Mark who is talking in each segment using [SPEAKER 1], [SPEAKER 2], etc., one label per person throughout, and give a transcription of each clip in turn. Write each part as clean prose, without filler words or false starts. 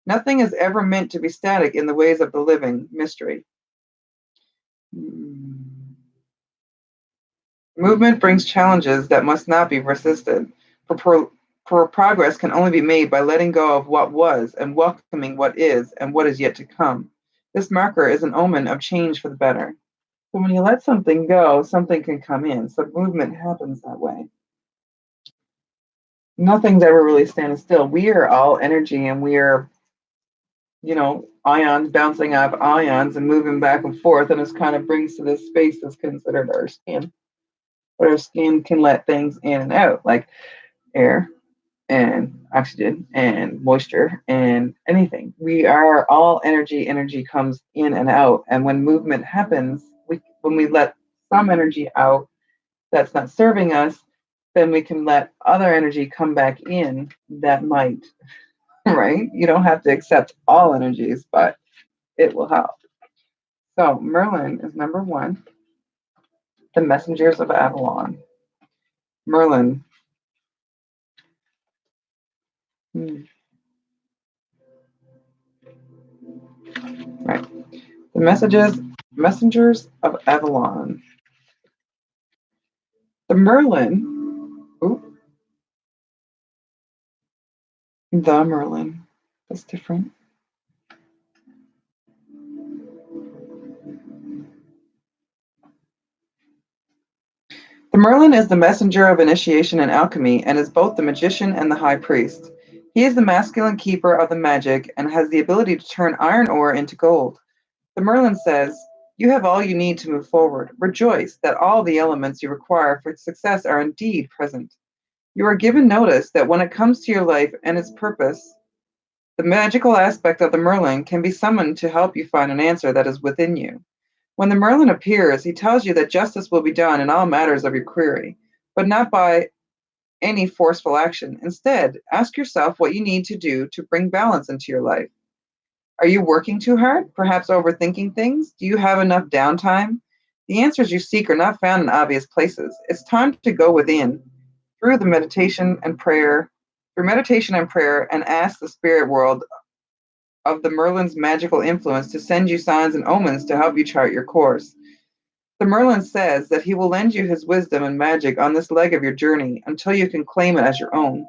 [SPEAKER 1] Nothing is ever meant to be static in the ways of the living. Mystery. Movement brings challenges that must not be resisted. For progress can only be made by letting go of what was and welcoming what is and what is yet to come. This marker is an omen of change for the better. So when you let something go, something can come in. So movement happens that way. Nothing's ever really standing still. We are all energy, and we are, ions bouncing off ions and moving back and forth. And this kind of brings to this space that's considered our skin. But our skin can let things in and out, like air and oxygen and moisture and anything. We are all energy. Energy comes in and out. And when movement happens, when we let some energy out that's not serving us, then we can let other energy come back in that might, right? You don't have to accept all energies, but it will help. So Merlin is number one, the messengers of Avalon. Merlin. Right. The messengers of Avalon. The Merlin. Ooh, the Merlin. That's different. The Merlin is the messenger of initiation and alchemy and is both the magician and the high priest. He is the masculine keeper of the magic and has the ability to turn iron ore into gold. The Merlin says, "You have all you need to move forward. Rejoice that all the elements you require for success are indeed present. You are given notice that when it comes to your life and its purpose, the magical aspect of the Merlin can be summoned to help you find an answer that is within you. When the Merlin appears, he tells you that justice will be done in all matters of your query, but not by any forceful action. Instead, ask yourself what you need to do to bring balance into your life. Are you working too hard? Perhaps overthinking things? Do you have enough downtime? The answers you seek are not found in obvious places. It's time to go within through meditation and prayer, and ask the spirit world of the Merlin's magical influence to send you signs and omens to help you chart your course. The Merlin says that he will lend you his wisdom and magic on this leg of your journey until you can claim it as your own.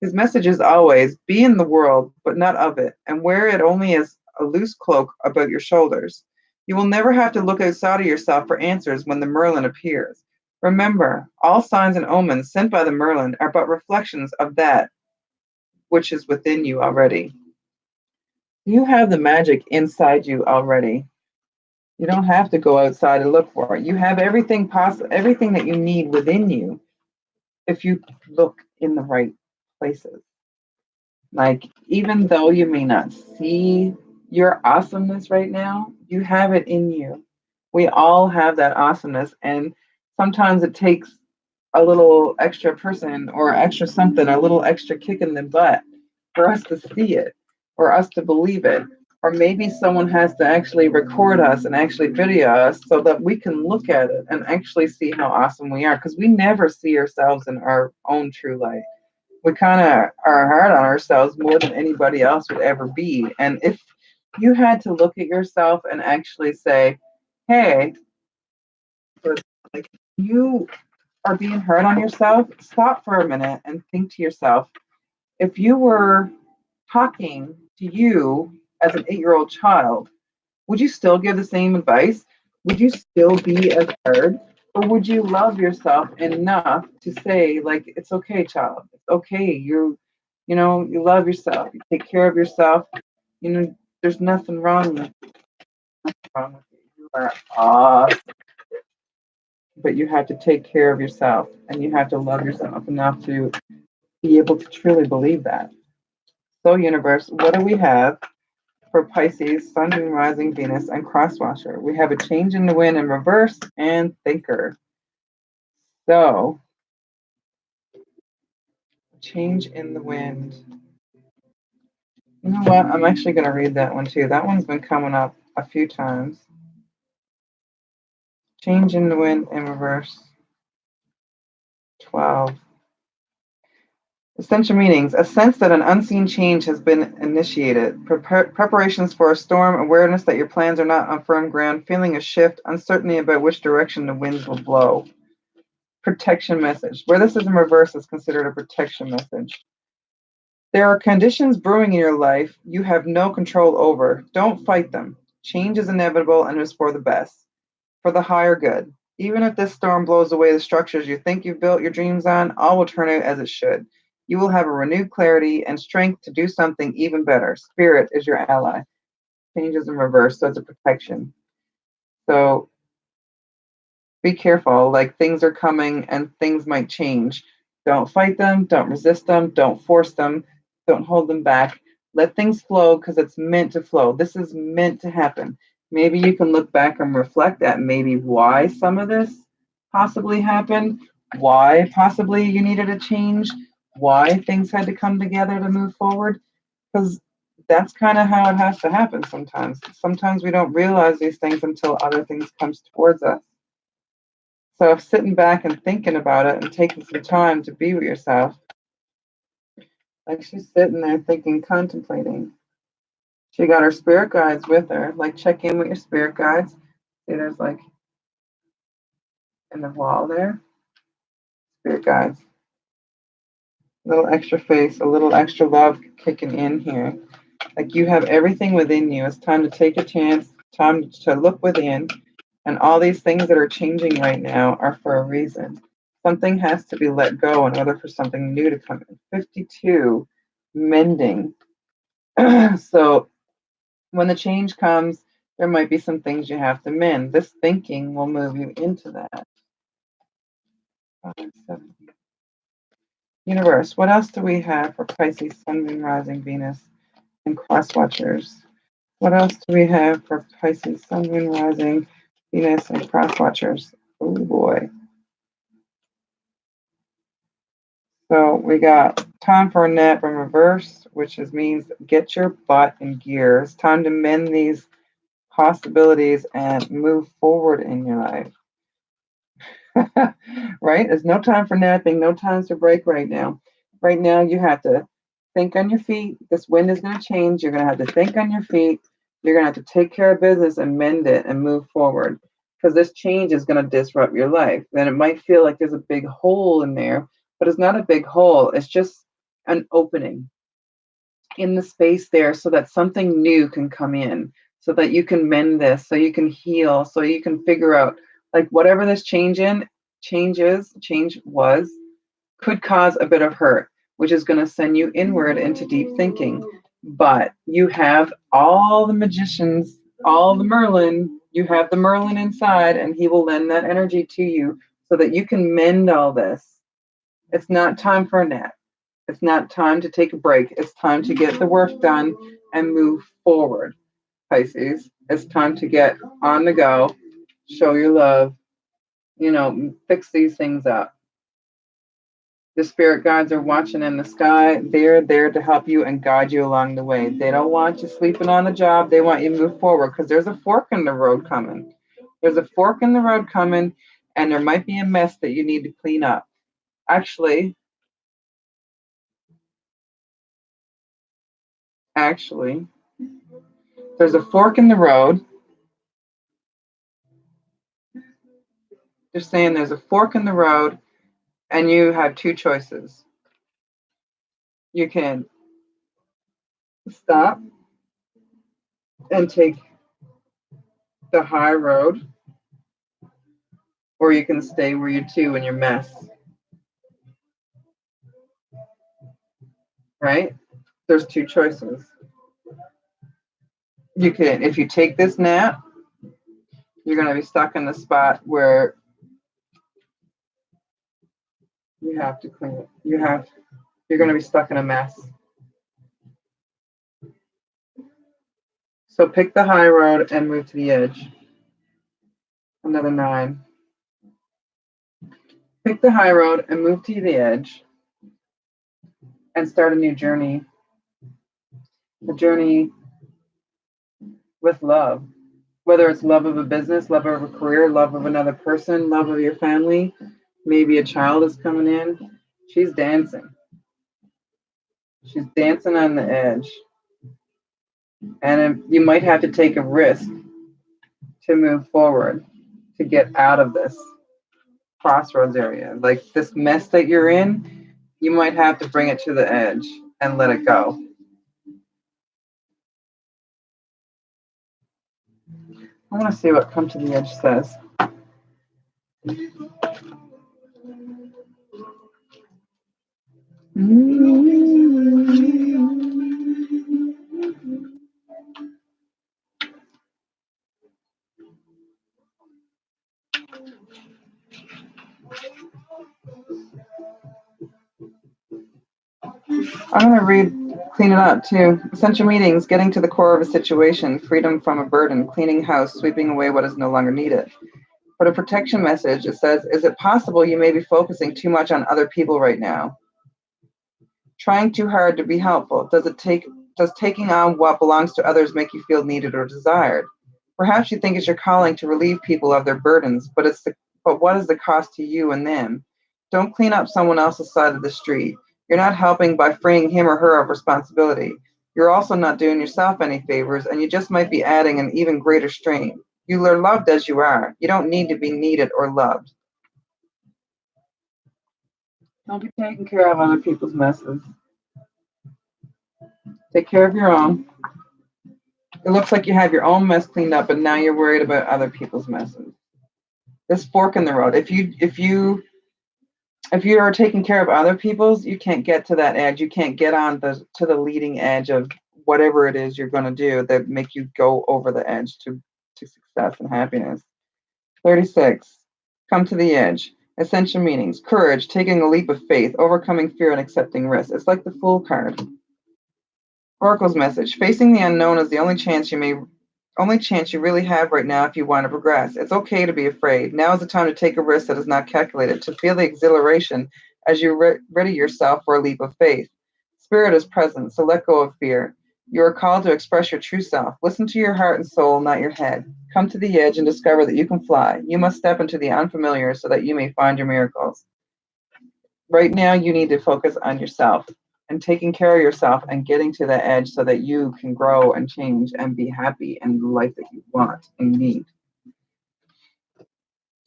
[SPEAKER 1] His message is always be in the world, but not of it, and wear it only as a loose cloak about your shoulders. You will never have to look outside of yourself for answers when the Merlin appears. Remember, all signs and omens sent by the Merlin are but reflections of that which is within you already. You have the magic inside you already. You don't have to go outside and look for it. You have everything possible, everything that you need within you if you look in the right places. Like, even though you may not see your awesomeness right now, you have it in you. We all have that awesomeness, and sometimes it takes a little extra person or extra something, a little extra kick in the butt for us to see it, for us to believe it. Or maybe someone has to actually record us and actually video us so that we can look at it and actually see how awesome we are, because we never see ourselves in our own true light. We kind of are hard on ourselves more than anybody else would ever be. And if you had to look at yourself and actually say, hey, like, you are being hard on yourself, stop for a minute and think to yourself, if you were talking to you as an 8-year-old child, would you still give the same advice? Would you still be as hard? Or would you love yourself enough to say, like, it's okay, child. It's okay. You love yourself. You take care of yourself. There's nothing wrong with you. You are awesome. But you have to take care of yourself, and you have to love yourself enough to be able to truly believe that. So, universe, what do we have for Pisces, Sun, Moon, Rising, Venus, and Crosswatcher? We have a change in the wind in reverse and thinker. So, change in the wind. You know what? I'm actually going to read that one too. That one's been coming up a few times. Change in the wind in reverse. 12. Essential meanings: a sense that an unseen change has been initiated, preparations for a storm, awareness that your plans are not on firm ground, feeling a shift, uncertainty about which direction the winds will blow. Protection message. Where this is in reverse is considered a protection message. There are conditions brewing in your life you have no control over. Don't fight them. Change is inevitable and is for the best, for the higher good. Even if this storm blows away the structures you think you've built your dreams on, all will turn out as it should. You will have a renewed clarity and strength to do something even better. Spirit is your ally. Change is in reverse, so it's a protection. So be careful. Like, things are coming and things might change. Don't fight them. Don't resist them. Don't force them. Don't hold them back. Let things flow because it's meant to flow. This is meant to happen. Maybe you can look back and reflect at maybe why some of this possibly happened, why possibly you needed a change, why things had to come together to move forward. Because that's kind of how it has to happen sometimes. Sometimes we don't realize these things until other things comes towards us. So if sitting back and thinking about it and taking some time to be with yourself, like she's sitting there thinking, contemplating. She got her spirit guides with her. Like, check in with your spirit guides. See, there's like in the wall there, spirit guides. A little extra face, a little extra love kicking in here. Like, you have everything within you. It's time to take a chance, time to look within. And all these things that are changing right now are for a reason. Something has to be let go in order for something new to come in. 52, mending. So when the change comes, there might be some things you have to mend. This thinking will move you into that. Universe, what else do we have for Pisces, Sun, Moon, Rising, Venus, and cross watchers? What else do we have for Pisces, Sun, Moon, Rising, Venus, and cross watchers? Oh boy. So we got time for a nap in reverse, which means get your butt in gear. It's time to mend these possibilities and move forward in your life. Right? There's no time for napping, no time to break right now. Right now, you have to think on your feet. This wind is going to change. You're going to have to think on your feet. You're going to have to take care of business and mend it and move forward, because this change is going to disrupt your life. And it might feel like there's a big hole in there, but it's not a big hole. It's just an opening in the space there so that something new can come in, so that you can mend this, so you can heal, so you can figure out, like, whatever this change was, could cause a bit of hurt, which is going to send you inward into deep thinking. But you have all the magicians, all the Merlin, you have the Merlin inside, and he will lend that energy to you so that you can mend all this. It's not time for a nap. It's not time to take a break. It's time to get the work done and move forward, Pisces. It's time to get on the go, show your love, fix these things up. The spirit guides are watching in the sky. They're there to help you and guide you along the way. They don't want you sleeping on the job. They want you to move forward, because there's a fork in the road coming. There's a fork in the road coming, and there might be a mess that you need to clean up. Actually, there's a fork in the road. They're saying there's a fork in the road, and you have two choices. You can stop and take the high road, or you can stay where you're two in your mess. Right? There's two choices. You can, if you take this nap, you're going to be stuck in the spot where you have to clean it. You're going to be stuck in a mess. So pick the high road and move to the edge. Another 9. Pick the high road and move to the edge and start a new journey. A journey with love. Whether it's love of a business, love of a career, love of another person, love of your family. Maybe a child is coming in. She's dancing. She's dancing on the edge. And you might have to take a risk to move forward, to get out of this crossroads area. Like this mess that you're in, you might have to bring it to the edge and let it go. I want to see what Come to the Edge says. I'm going to clean it up too. Essential meanings: getting to the core of a situation, freedom from a burden, cleaning house, sweeping away what is no longer needed. For the protection message, it says, is it possible you may be focusing too much on other people right now? Trying too hard to be helpful. Does taking on what belongs to others make you feel needed or desired? Perhaps you think it's your calling to relieve people of their burdens, but what is the cost to you and them? Don't clean up someone else's side of the street. You're not helping by freeing him or her of responsibility. You're also not doing yourself any favors, and you just might be adding an even greater strain. You are loved as you are. You don't need to be needed or loved. Don't be taking care of other people's messes. Take care of your own. It looks like you have your own mess cleaned up, and now you're worried about other people's messes. This fork in the road. If you are taking care of other people's, you can't get to that edge. You can't get to the leading edge of whatever it is you're going to do that make you go over the edge to success and happiness. 36. Come to the edge. Essential meanings: courage, taking a leap of faith, overcoming fear, and accepting risk. It's like the Fool card. Oracle's message: facing the unknown is the only chance you really have right now if you want to progress. It's okay to be afraid. Now is the time to take a risk that is not calculated, to feel the exhilaration as you ready yourself for a leap of faith. Spirit is present, so let go of fear. You are called to express your true self. Listen to your heart and soul, not your head. Come to the edge and discover that you can fly. You must step into the unfamiliar so that you may find your miracles. Right now, you need to focus on yourself and taking care of yourself and getting to the edge so that you can grow and change and be happy and the life that you want and need.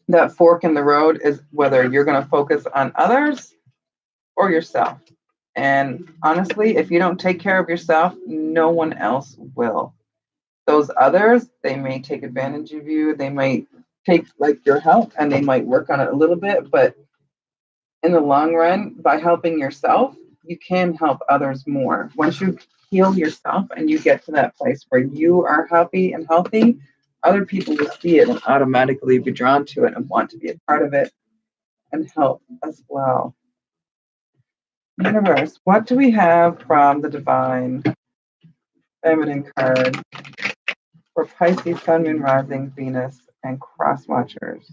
[SPEAKER 1] That fork in the road is whether you're going to focus on others or yourself. And honestly, if you don't take care of yourself, no one else will. Those others, they may take advantage of you. They might take like your help and they might work on it a little bit, but in the long run, by helping yourself, you can help others more. Once you heal yourself and you get to that place where you are happy and healthy, other people will see it and automatically be drawn to it and want to be a part of it and help as well. Universe, what do we have from the Divine Feminine card for Pisces, Sun, Moon, Rising, Venus, and Cross Watchers?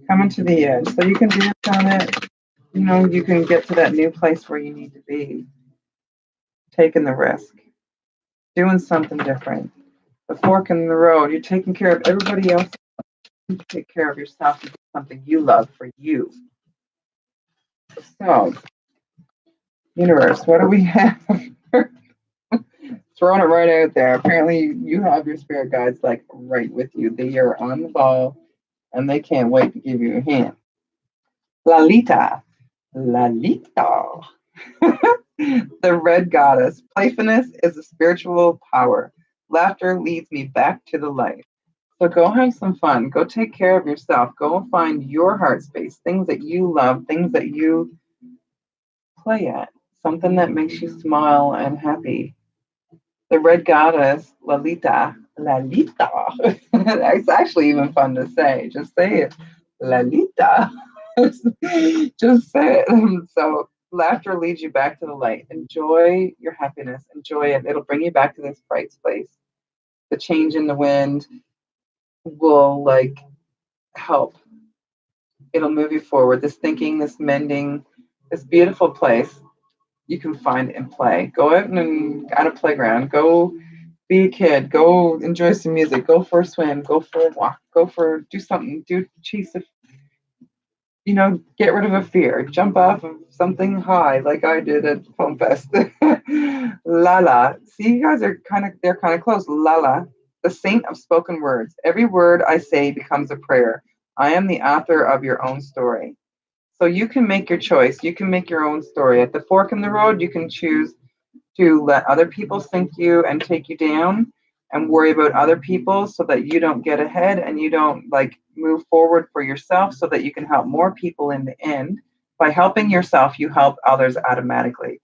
[SPEAKER 1] Coming to the edge. So you can dance on it. You can get to that new place where you need to be. Taking the risk. Doing something different. The fork in the road. You're taking care of everybody else. You take care of yourself and do something you love for you. So, universe, what do we have? Throwing it right out there. Apparently, you have your spirit guides like right with you. They are on the ball and they can't wait to give you a hand. Lalita. Lalita. The red goddess. Playfulness is a spiritual power. Laughter leads me back to the light. So go have some fun. Go take care of yourself. Go find your heart space, things that you love, things that you play at, something that makes you smile and happy. The red goddess, Lalita. Lalita. It's actually even fun to say. Just say it. Lalita. Just say it. So laughter leads you back to the light. Enjoy your happiness. Enjoy it. It'll bring you back to this bright place. The change in the wind will help. It'll move you forward. This thinking, this mending, this beautiful place you can find and play. Go out and on a playground. Go be a kid. Go enjoy some music. Go for a swim. Go for a walk. Do something. Chase get rid of a fear. Jump off of something high like I did at Foam Fest. Lala. See, you guys are they're kind of close. Lala, the saint of spoken words. Every word I say becomes a prayer. I am the author of your own story. So you can make your choice. You can make your own story. At the fork in the road, you can choose to let other people sink you and take you down and worry about other people so that you don't get ahead and you don't like move forward for yourself so that you can help more people in the end. By helping yourself, you help others automatically.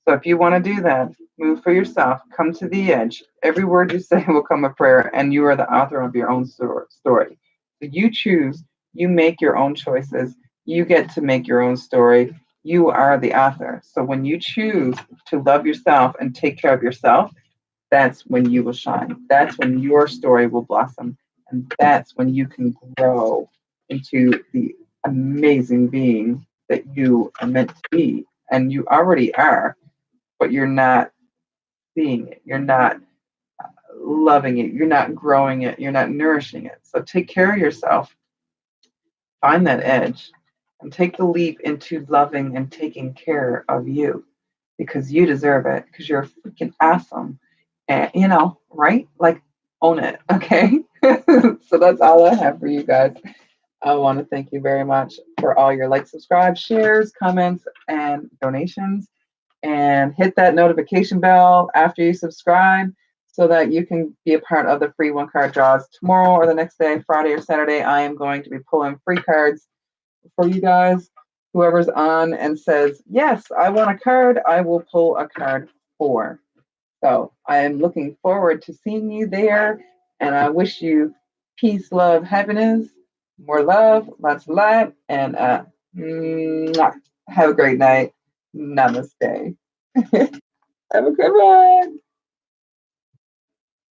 [SPEAKER 1] So if you want to do that, move for yourself, come to the edge. Every word you say will come a prayer, and you are the author of your own story. So you choose, you make your own choices, you get to make your own story. You are the author. So when you choose to love yourself and take care of yourself, that's when you will shine. That's when your story will blossom. And that's when you can grow into the amazing being that you are meant to be. And you already are, but you're not seeing it. You're not loving it. You're not growing it. You're not nourishing it. So take care of yourself. Find that edge and take the leap into loving and taking care of you because you deserve it because you're freaking awesome. And, right? Like, own it. Okay. So that's all I have for you guys. I want to thank you very much for all your likes, subscribe, shares, comments, and donations. And hit that notification bell after you subscribe so that you can be a part of the free one card draws tomorrow or the next day, Friday or Saturday. I am going to be pulling free cards for you guys. Whoever's on and says, yes, I want a card, I will pull a card for. So I am looking forward to seeing you there. And I wish you peace, love, happiness, more love, lots of light, and have a great night. Namaste. Have a good one.